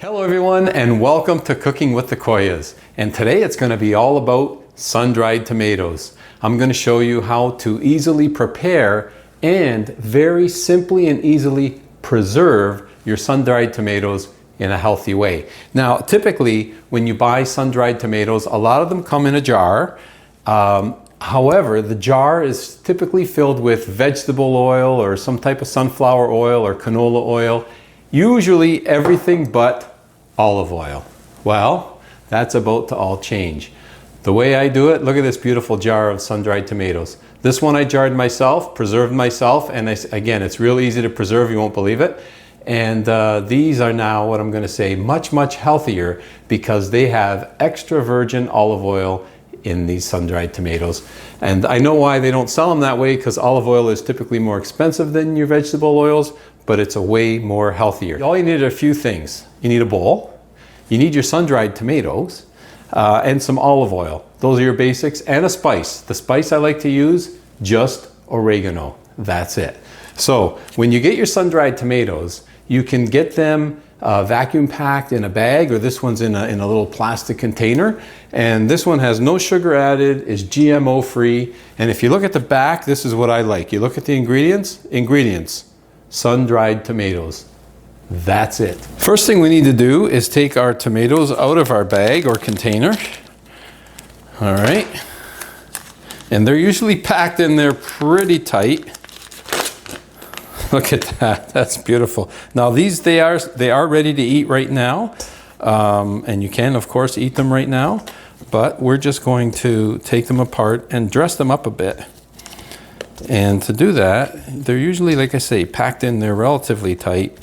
Hello everyone and welcome to Cooking with the Koyas. And today it's going to be all about sun-dried tomatoes. I'm going to show you how to easily prepare and very simply and easily preserve your sun-dried tomatoes in a healthy way. Now typically when you buy sun-dried tomatoes, a lot of them come in a jar. However, the jar is typically filled with vegetable oil or some type of sunflower oil or canola oil. Usually everything but olive oil. Well, that's about to all change. The way I do it, look at this beautiful jar of sun-dried tomatoes. This one I jarred myself, preserved myself, and again, it's real easy to preserve, you won't believe it. And these are now, what I'm going to say, much, much healthier because they have extra virgin olive oil in these sun-dried tomatoes. And I know why they don't sell them that way, because olive oil is typically more expensive than your vegetable oils, but it's a way more healthier. All you need are a few things. You need a bowl, you need your sun-dried tomatoes, and some olive oil. Those are your basics, and a spice. The spice I like to use, just oregano. That's it. So when you get your sun-dried tomatoes, you can get them vacuum packed in a bag, or this one's in a little plastic container. And this one has no sugar added, is GMO free. And if you look at the back, this is what I like. You look at the ingredients, sun-dried tomatoes. That's it. First thing we need to do is take our tomatoes out of our bag or container. All right. And they're usually packed in there pretty tight. Look at that, that's beautiful. Now these, they are ready to eat right now. And you can of course eat them right now, but we're just going to take them apart and dress them up a bit. And to do that, they're usually, like I say, packed in there relatively tight,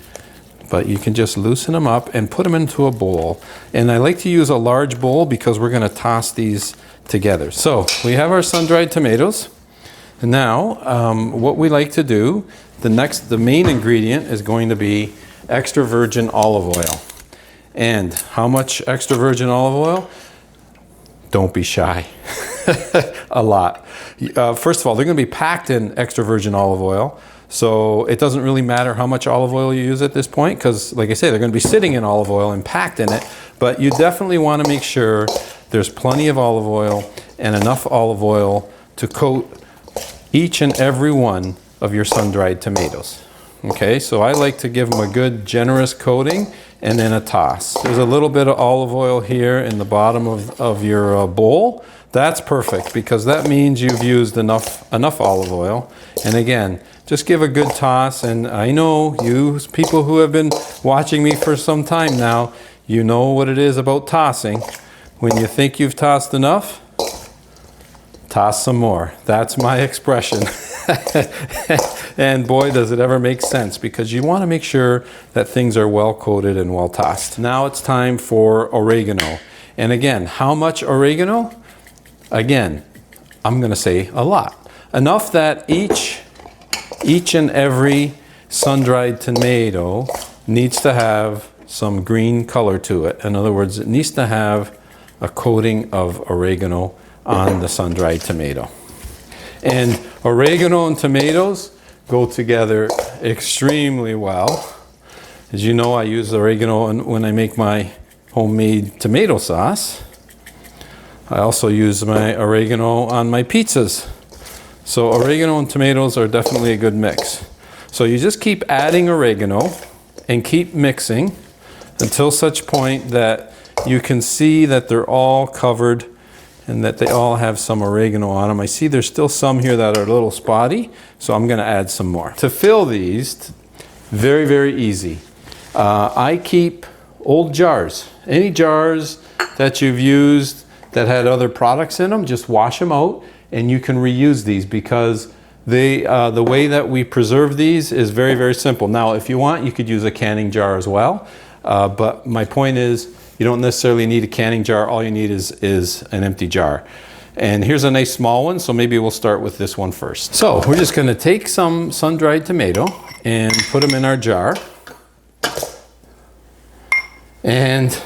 but you can just loosen them up and put them into a bowl. And I like to use a large bowl because we're gonna toss these together. So we have our sun-dried tomatoes. And now, what we like to do, the main ingredient is going to be extra virgin olive oil. And how much extra virgin olive oil? Don't be shy. A lot. First of all, they're going to be packed in extra virgin olive oil. So it doesn't really matter how much olive oil you use at this point, because like I say, they're going to be sitting in olive oil and packed in it. But you definitely want to make sure there's plenty of olive oil and enough olive oil to coat each and every one of your sun-dried tomatoes. Okay, so I like to give them a good generous coating and then a toss. There's a little bit of olive oil here in the bottom of your bowl. That's perfect because that means you've used enough olive oil. And again, just give a good toss. And I know you people who have been watching me for some time now, you know what it is about tossing. When you think you've tossed enough, toss some more. That's my expression. And boy, does it ever make sense, because you want to make sure that things are well coated and well tossed. Now it's time for oregano. And again, how much oregano? Again, I'm going to say a lot. Enough that each and every sun-dried tomato needs to have some green color to it. In other words, it needs to have a coating of oregano on the sun-dried tomato. And oregano and tomatoes go together extremely well. As you know, I use oregano when I make my homemade tomato sauce. I also use my oregano on my pizzas. So oregano and tomatoes are definitely a good mix. So you just keep adding oregano and keep mixing until such point that you can see that they're all covered and that they all have some oregano on them. I see there's still some here that are a little spotty, so I'm gonna add some more. To fill these, very, very easy. I keep old jars. Any jars that you've used that had other products in them, just wash them out and you can reuse these, because the way that we preserve these is very, very simple. Now, if you want, you could use a canning jar as well, but my point is, you don't necessarily need a canning jar. All you need is an empty jar. And here's a nice small one, so maybe we'll start with this one first. So we're just gonna take some sun-dried tomato and put them in our jar. And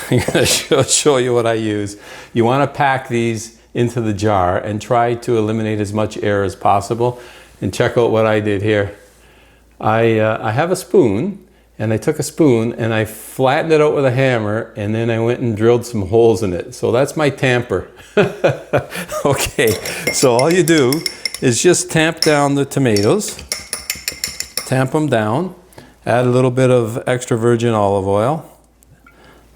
I'm gonna show you what I use. You wanna pack these into the jar and try to eliminate as much air as possible. And check out what I did here. I have a spoon, and I took a spoon and I flattened it out with a hammer, and then I went and drilled some holes in it. So that's my tamper. Okay, so all you do is just tamp down the tomatoes, tamp them down, add a little bit of extra virgin olive oil.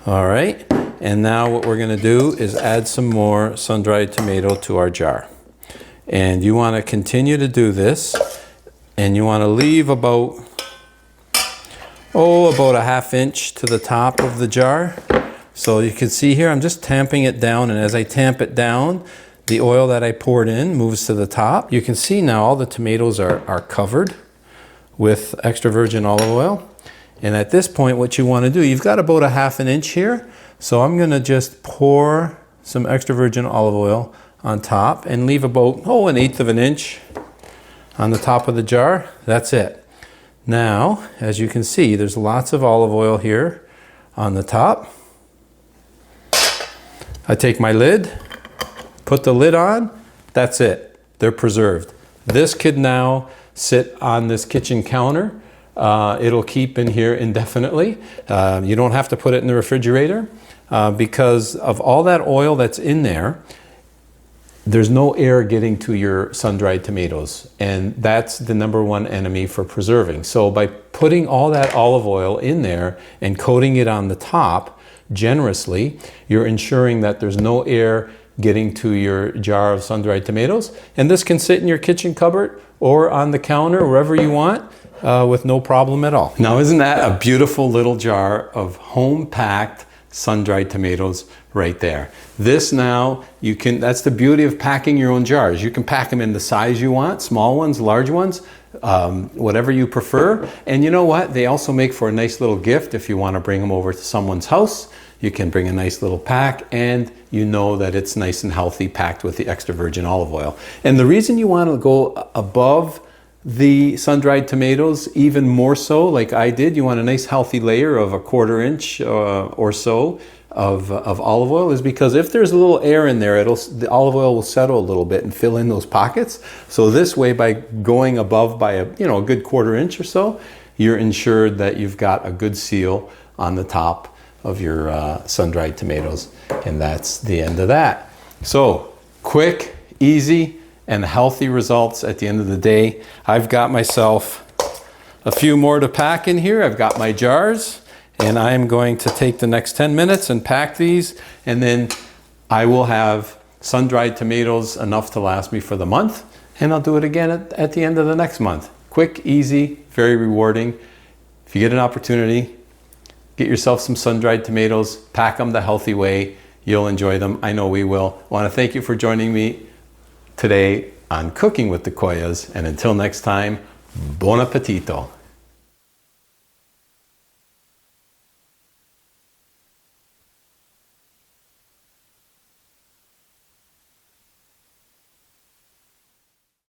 All right, and now what we're gonna do is add some more sun-dried tomato to our jar. And you wanna continue to do this, and you wanna leave about a ½ inch to the top of the jar. So you can see here, I'm just tamping it down, and as I tamp it down, the oil that I poured in moves to the top. You can see now all the tomatoes are covered with extra virgin olive oil. And at this point, what you want to do, you've got about ½ inch here. So I'm going to just pour some extra virgin olive oil on top and leave about, an inch on the top of the jar. That's it. Now, as you can see, there's lots of olive oil here on the top. I take my lid, put the lid on, that's it. They're preserved. This could now sit on this kitchen counter. It'll keep in here indefinitely. You don't have to put it in the refrigerator because of all that oil that's in there. There's no air getting to your sun-dried tomatoes, and that's the #1 enemy for preserving. So by putting all that olive oil in there and coating it on the top generously, you're ensuring that there's no air getting to your jar of sun-dried tomatoes. And this can sit in your kitchen cupboard or on the counter, wherever you want, with no problem at all. Now, isn't that a beautiful little jar of home-packed sun-dried tomatoes right there? This now, that's the beauty of packing your own jars. You can pack them in the size you want, small ones, large ones, whatever you prefer. And you know what? They also make for a nice little gift if you want to bring them over to someone's house. You can bring a nice little pack, and you know that it's nice and healthy, packed with the extra virgin olive oil. And the reason you want to go above the sun-dried tomatoes, even more so like I did, you want a nice healthy layer of 1/4 inch or so of olive oil, is because if there's a little air in there, the olive oil will settle a little bit and fill in those pockets. So this way, by going above by a good 1/4 inch or so, you're ensured that you've got a good seal on the top of your sun-dried tomatoes. And that's the end of that. So quick, easy, and healthy results at the end of the day. I've got myself a few more to pack in here. I've got my jars, and I'm going to take the next 10 minutes and pack these, and then I will have sun-dried tomatoes enough to last me for the month, and I'll do it again at the end of the next month. Quick, easy, very rewarding. If you get an opportunity, get yourself some sun-dried tomatoes, pack them the healthy way. You'll enjoy them. I know we will. I want to thank you for joining me today on Cooking with the Koyas, and until next time, buon appetito.